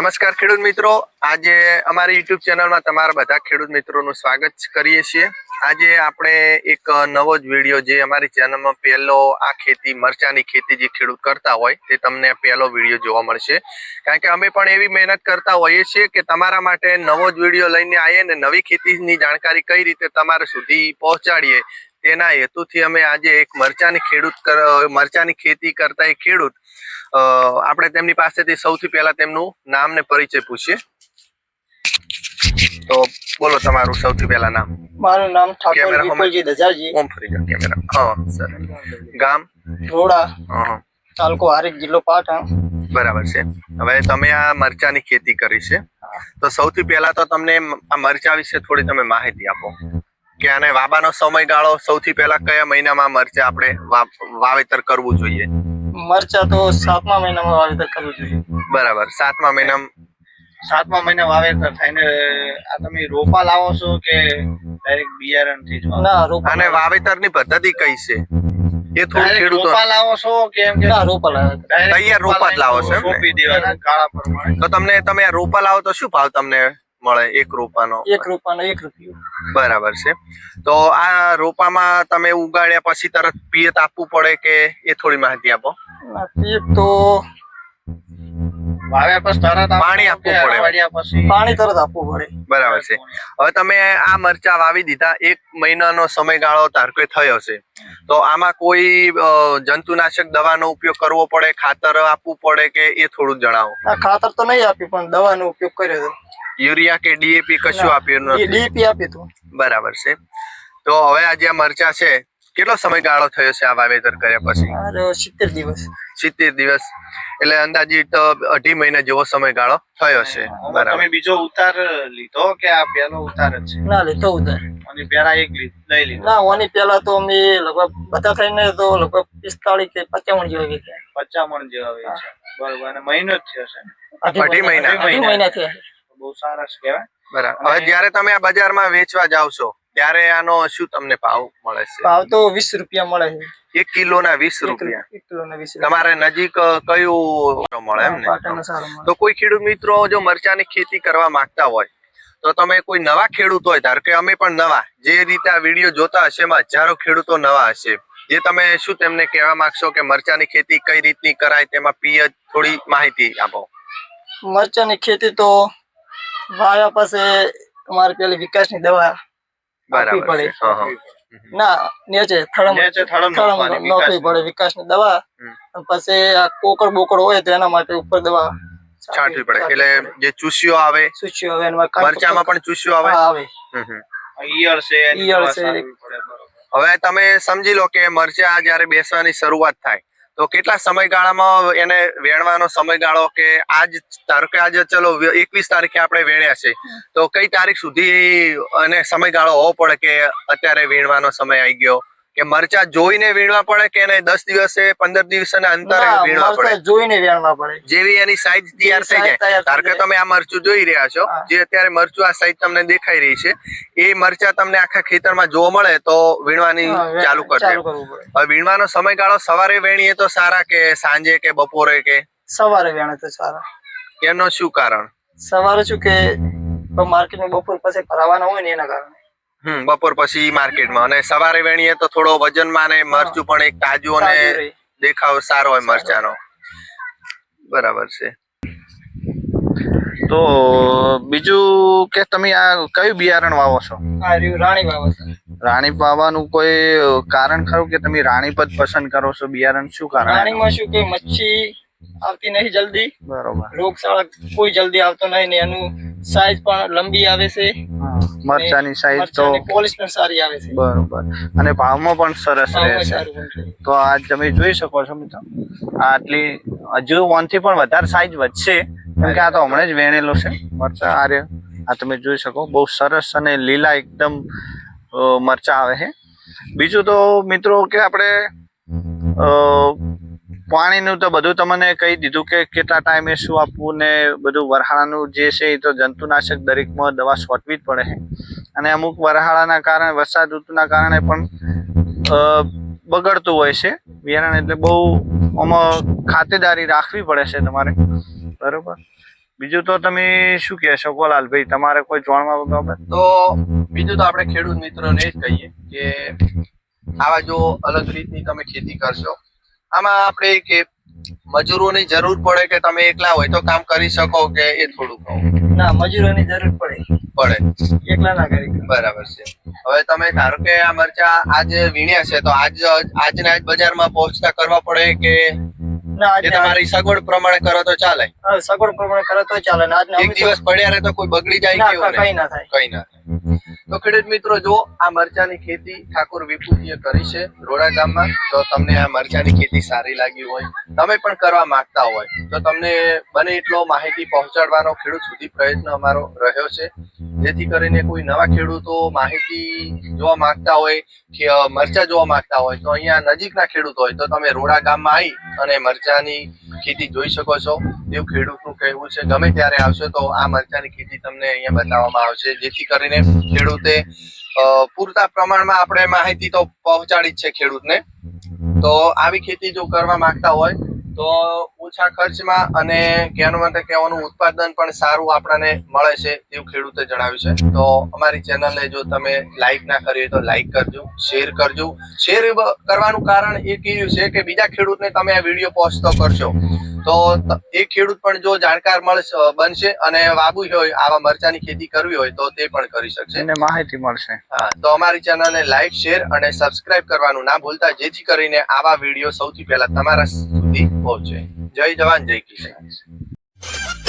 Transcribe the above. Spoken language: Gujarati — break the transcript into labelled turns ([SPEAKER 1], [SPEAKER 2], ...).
[SPEAKER 1] નમસ્કાર ખેડૂત મિત્રો, આજે અમારી યુટ્યુબ ચેનલમાં તમારા બધા ખેડૂત મિત્રોનું સ્વાગત કરીએ છીએ। આજે આપણે એક નવો જ વિડીયો જે અમારી ચેનલમાં પહેલો આ ખેતી મરચાની ખેતી જે ખેડૂત કરતા હોય તે તમને પહેલો વિડીયો જોવા મળશે, કારણ કે અમે પણ એવી મહેનત કરતા હોઈએ છીએ કે તમારા માટે નવો જ વિડીયો લઈને આવીએ ને નવી ખેતીની જાણકારી કઈ રીતે તમારા સુધી પહોંચાડીએ તેના હેતુથી અમે આજે એક મરચાની ખેતી કરતા એક ખેડૂત આપણે તેમની પાસેથી સૌથી પહેલા તેમનું નામ ને પરિચય પૂછીએ। તો બોલો તમારું સૌથી પહેલા નામ।
[SPEAKER 2] મારું નામ ઠાકોર વિપુલજી દજાજી।
[SPEAKER 1] ઓમ ફરી જાવ કેમેરા। હા સર, ગામ
[SPEAKER 2] રોડા, તાલુકો હારીજ, જિલ્લો પાટણ।
[SPEAKER 1] બરાબર છે। હવે તમે આ મરચાની ખેતી કરી છે, તો સૌથી પહેલા તો તમને આ મરચા વિશે થોડી તમે માહિતી આપો કે આને વાબાનો સમયગાળો સૌથી પહેલા કયા મહિનામાં મરચા આપણે વાવેતર કરવું જોઈએ?
[SPEAKER 2] મરચા તો 7મા મહિનામાં વાવેતર કરવું જોઈએ।
[SPEAKER 1] બરાબર, 7મા મહિના
[SPEAKER 2] વાવેતર થાય ને આ તમે રોપા લાવો છો કે ડાયરેક્ટ બિયારણ થી? ના, રોપા। અને
[SPEAKER 1] વાવેતરની પદ્ધતિ કઈ છે એ થોડું ખેડૂતો
[SPEAKER 2] રોપા લાવો છો કે એમ કે? ના, રોપા લાવો,
[SPEAKER 1] તૈયાર રોપા જ લાવો છો?
[SPEAKER 2] રોપી દેવાના કાળા પ્રમાણે।
[SPEAKER 1] તો તમે આ રોપા લાવો તો શું ભાવ તમને મળે એક રૂપાનો?
[SPEAKER 2] 1 રૂપિયાનો 1 રૂપિયો।
[SPEAKER 1] બરાબર છે। તો આ રોપામાં તમે ઉગાડ્યા પછી તરત પિયત આપવું પડે કે એ થોડી માહિતી આપો।
[SPEAKER 2] પિયત તો વાવ્યા પછી તરત
[SPEAKER 1] પાણી આપવું પડે?
[SPEAKER 2] પાણી તરત આપવું પડે।
[SPEAKER 1] બરાબર છે। હવે તમે આ મરચા વાવી દીધા, 1 મહિનાનો સમયગાળો ધારકો થયો છે, તો આમાં કોઈ જંતુનાશક દવાનો ઉપયોગ કરવો પડે, ખાતર આપવું પડે કે એ થોડું જણાવો।
[SPEAKER 2] ખાતર તો નહીં આપ્યું પણ દવાનો ઉપયોગ કર્યો હતો।
[SPEAKER 1] યુરિયા કે ડીએપી કશું આપ્યું નથી?
[SPEAKER 2] ડીએપી આપ્યું હતું।
[SPEAKER 1] બરાબર છે। તો હવે આ જે મરચા છે કેટલો સમયગાળો થયો છે આ વાવેતર કર્યા પછી?
[SPEAKER 2] 70 દિવસ।
[SPEAKER 1] 70 દિવસ એટલે અંદાજિત 2.5 મહિના જેવો સમયગાળો થયો છે।
[SPEAKER 2] બરાબર। તમે બીજો ઉતાર લીધો કે આ પહેલો ઉતાર જ છે? ના, લીધો ઉતાર। અને પહેલા એક લઈ લીધો? ના, ઓની પહેલા તો અમે લગભગ બધા થઈને તો લગભગ 45 કે 55 જેવા વેચ્યા। 55 જેવા વેચ્યા, બરાબર। અને મહિનો જ થયો છે?
[SPEAKER 1] 2.5
[SPEAKER 2] મહિના થયા। બહુ સરસ કહેવાય।
[SPEAKER 1] બરાબર। હવે જ્યારે તમે આ બજારમાં વેચવા જાવ છો ત્યારે આનો શું તમને ભાવ મળે છે?
[SPEAKER 2] ભાવ તો 20 રૂપિયા મળે છે।
[SPEAKER 1] 1 કિલોના 20 રૂપિયા?
[SPEAKER 2] 1 કિલોના 20 રૂપિયા।
[SPEAKER 1] તમારે નજીક કયું મળે એમ ને? તો કોઈ ખેડૂત મિત્રો જો મરચાની ખેતી કરવા માંગતા હોય તો તમે કોઈ નવા ખેડૂત હોય, ધારો કે અમે પણ નવા, જે રીતે આ વિડીયો જોતા હશે એમાં હજારો ખેડૂતો નવા હશે, જે તમે શું તેમને કહેવા માંગશો કે મરચાની ખેતી કઈ રીતની કરાય, તેમાં પિયત થોડી માહિતી આપો।
[SPEAKER 2] મરચાની ખેતી તો વાયા પાસે તમારે પેલી વિકાસની દવા આપવી પડે। ના, નીચે થળમ નાખવી પડે વિકાસની દવા। પછી આ કોકડ બોકડ હોય તો એના માટે ઉપર દવા
[SPEAKER 1] છાંટવી પડે। એટલે જે ચૂસ્યો આવે મરચામાં પણ ચૂસ્યો આવે।
[SPEAKER 2] ઈયળ છે।
[SPEAKER 1] હવે તમે સમજી લો કે મરચા જયારે બેસવાની શરૂઆત થાય તો કેટલા સમયગાળામાં એને વેણવાનો સમયગાળો, કે આજ ધારો કે આજે ચલો 21 તારીખે આપણે વેણ્યા છે તો કઈ તારીખ સુધી અને સમયગાળો હોવો પડે કે અત્યારે વીણવાનો સમય આવી ગયો, કે મરચા જોઈને વીણવા પડે કે એને 10 દિવસે 15 દિવસના અંતરે વીણવા પડે?
[SPEAKER 2] જોઈને વીણવા પડે।
[SPEAKER 1] જેવી એની સાઈઝ તૈયાર થઈ જાય, ધારો કે તમે આ મરચું જોઈ રહ્યા છો, જે અત્યારે મરચું આ સાઈઝ તમને દેખાઈ રહી છે, એ મરચા તમને આખા ખેતરમાં જોવા મળે તો વીણવાની ચાલુ કરજો। હવે વીણવાનો સમયગાળો સવારે વેણીએ તો સારા કે સાંજે કે બપોરે કે?
[SPEAKER 2] સવારે વેણે તો સારા।
[SPEAKER 1] એનું શું કારણ?
[SPEAKER 2] સવારે શું કે માર્કેટમાં બપોર પછી ભરાવાના હોય ને એના કારણે।
[SPEAKER 1] બપોર પછી માર્કેટમાં, અને સવારે વેણીએ તો થોડો વજનમાં ને મરચું પણ એક તાજું અને દેખાવ સારો હોય મરચાનો। બરાબર છે। તો બીજું કે તમે આ કયું બિયારણ વાવો છો?
[SPEAKER 2] રાણી વાવો છો।
[SPEAKER 1] રાણી વાવવાનું કોઈ કારણ ખરું કે તમે રાણી પદ પસંદ કરો છો બિયારણ? શું કારણ?
[SPEAKER 2] રાણીમાં શું કે મચ્છી આવતી નહીં જલ્દી, બરોબર, રોગચાળા કોઈ જલ્દી આવતો નહીં ને એનું સાઈઝ પણ લંબી આવે છે,
[SPEAKER 1] મરચાની સાઈઝ તો
[SPEAKER 2] પોલિશ પણ સારી આવે છે,
[SPEAKER 1] બરોબર, અને ભાવમાં પણ સરસ રહે છે। તો આજ તમે જોઈ શકો છો મિત્રો, આટલી હજુ ઓનથી પણ વધારે સાઈઝ વધશે, કેમ કે આ તો હમણાં જ વેણેલો છે મરચા। આ તમે જોઈ શકો, બહુ સરસ અને લીલા એકદમ મરચા આવે છે। બીજું તો મિત્રો કે આપણે પાણીનું તો બધું તમને કહી દીધું કે કેટલા ટાઈમે શું આપવું ને બધું। વરહાળાનું જે છે એ તો જંતુનાશક દરેકમાં દવા છોટવી જ પડે છે, અને અમુક વરહાળાના કારણે, વરસાદ ઋતુના કારણે પણ બગડતું હોય છે બિયારણ, એટલે બહુ આમાં ખાતેદારી રાખવી પડે છે તમારે, બરોબર।
[SPEAKER 3] બીજું તો તમે શું કહેશો ગોલાલભાઈ, તમારે કોઈ જાણવા બાબત?
[SPEAKER 1] તો બીજું તો આપણે ખેડૂત મિત્રોને એ જ કહીએ કે આવા જો અલગ રીતની તમે ખેતી કરશો, આમાં આપણે કે મજૂરોની જરૂર પડે કે તમે એકલા હોય તો કામ કરી શકો કે એ થોડું કહો?
[SPEAKER 2] ના, મજૂરોની જરૂર પડે, એકલા ના કરી.
[SPEAKER 1] બરાબર છે. હવે તમે ધારો કે આ મરચા આજે વીણ્યા છે તો આજના આજ બજારમાં પહોંચતા કરવા પડે કે
[SPEAKER 2] ના,
[SPEAKER 1] એ તમારી સગવડ પ્રમાણે કરો તો ચાલે?
[SPEAKER 2] સગવડ પ્રમાણે કરે તો ચાલે.
[SPEAKER 1] એક દિવસ પડ્યા રહે તો કોઈ બગડી જાય કે
[SPEAKER 2] કઈ ના થાય.
[SPEAKER 1] કઈ ના થાય. તો ખેડૂત મિત્રો, જો આ મરચાની ખેતી ઠાકોર વિપુજીએ કરી છે રોડા ગામમાં, તો તમને આ મરચાની ખેતી સારી લાગી હોય, તમે પણ કરવા માંગતા હોય તો તમને બને એટલો માહિતી પહોંચાડવાનો ખેડૂત સુધી પ્રયત્ન અમારો રહ્યો છે, જેથી કરીને કોઈ નવા ખેડૂતો માહિતી જોવા માંગતા હોય કે મરચા જોવા માંગતા હોય તો અહીંયા નજીકના ખેડૂત હોય તો તમે રોડા ગામમાં આવી અને મરચાની ખેતી જોઈ શકો છો. એવું ખેડૂતનું કહેવું છે. ગમે ત્યારે આવશો તો આ મરચાની ખેતી તમને અહીંયા બતાવવામાં આવશે, જેથી કરીને ખેડૂતે પૂરતા પ્રમાણમાં આપણે માહિતી તો પહોંચાડી જ છે ખેડૂતને. તો આવી ખેતી જો કરવા માંગતા હોય તો ઓછા ખર્ચમાં અને કહેવાનું ઉત્પાદન પણ સારું આપણને મળે છે એવું ખેડૂતે જણાવ્યું છે. તો અમારી ચેનલને જો તમે લાઈક ના કરી હોય તો લાઈક કરજો, શેર કરજો. શેર કરવાનું કારણ એ કહ્યું છે કે બીજા ખેડૂતને તમે આ વિડીયો પોસ્ટ તો કરશો તો એ ખેડૂત પણ જો જાણકાર બનશે અને વાવું હોય, આવા મરચાની ખેતી કરવી હોય તો તે પણ કરી શકશે,
[SPEAKER 3] એને માહિતી મળશે.
[SPEAKER 1] હા, તો અમારી ચેનલને લાઈક, શેર અને સબસ્ક્રાઇબ કરવાનું ના ભૂલતા, જેથી કરીને આવા વિડીયો સૌથી પહેલા તમારા સુધી પહોંચે. જય જવાન, જય કિસાન.